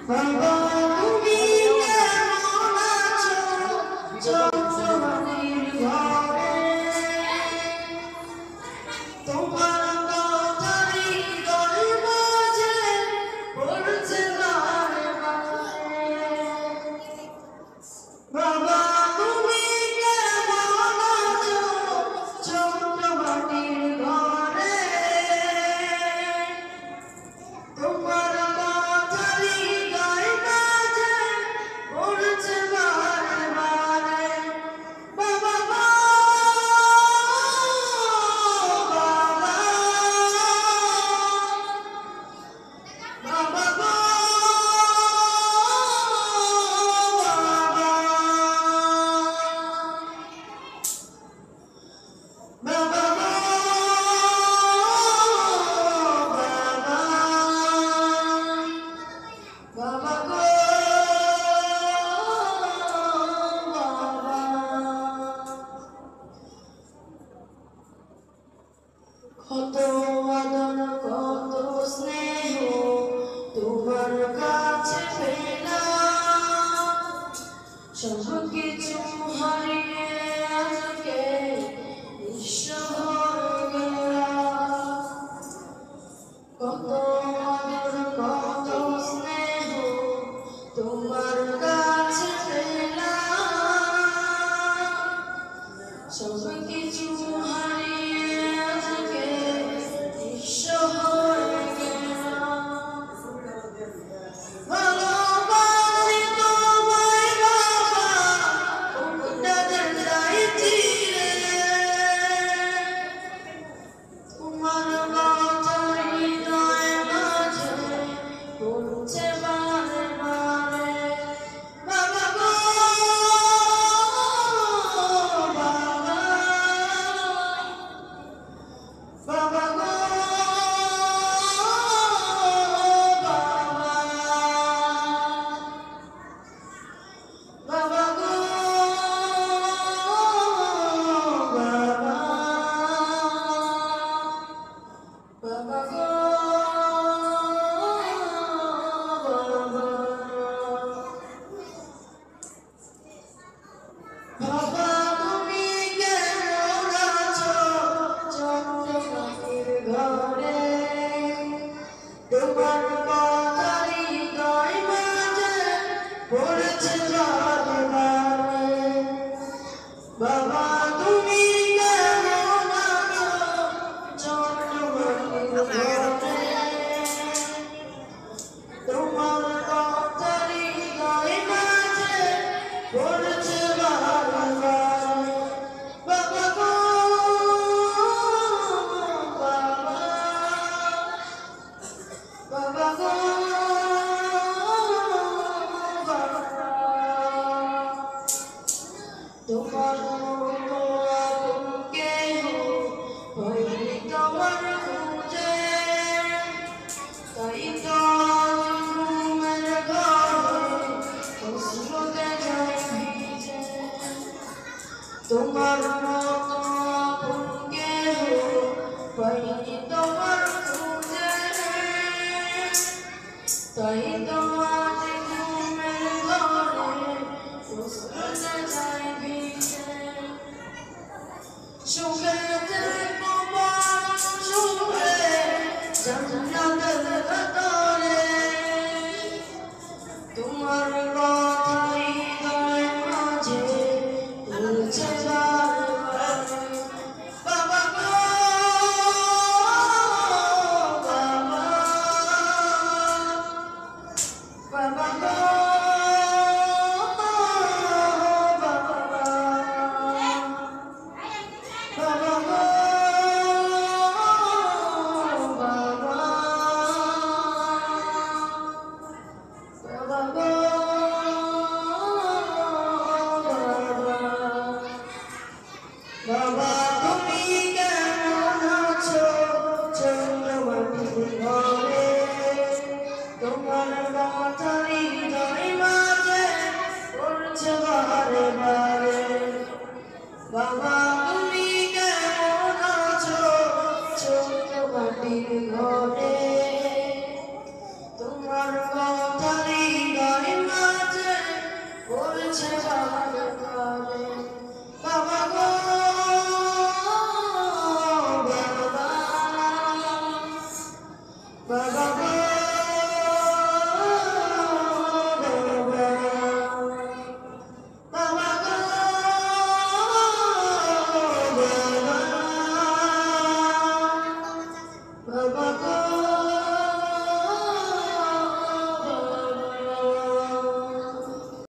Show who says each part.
Speaker 1: বাবা তুমি কেমন আছো চন্দ্রমানির ঘরে তোমার কথা হৃদয় মাঝে পড়ছে বারে বারে বাবা তুমি কেমন আছো চন্দ্রমানির ঘরে তোমার কথা হৃদয় মাঝে পড়ছে বারে বারে বাবা গো বাবা বাবা গো বাবা বাবা গো কত আদর কত স্নেহ তোমার কাছে পেলাম সব কিছু হারিয়ে আজকে নিঃস্ব হয়ে গেলাম কত আদর কত স্নেহ তোমার কাছে পেলাম সব কিছু হারিয়ে আজকে নিঃস্ব হয়ে গেলাম ভালোবাসি তোমায় বাবা বুকটাতে চাইছি রে তোমার কথা হৃদয় মাঝে পড়ছে বারে বারে বাবা গো বাবা বাবা গো বাবা গো বাবা গো বাবা তুমি কেমন আছো চন্দ্রমানির ঘরে তোমার কথা হৃদয় মাঝে পড়ছে বারে বারে বাবা তুমি কেমন আছো চন্দ্রমানির ঘরে তোমার কথা হৃদয় মাঝে পড়ছে বারে বারে বাবা গো বাবা বাবা গো বাবা তোমার মতো আপন কেহ হয়নি তোমার খুঁজে তাই তো ঘুমের ঘরে অশ্রুতে যায় ভিজে তোমার মতো আপন কেহ হয়নি তোমার খুঁজে তাই তো আজ ঘুমের ঘরে অশ্রুতে যায় ভিজে সুখে থেকো বরং সুখে জান্নাতের ভেতরে তোমার কথা হৃদয় মাঝে পড়ছে বারে বারে বাবা গো বাবা বাবা গো বাবা গো বাবা তুমি কেমন আছো চন্দ্রমানির ঘরে তোমার কথা বলছে বাবা গো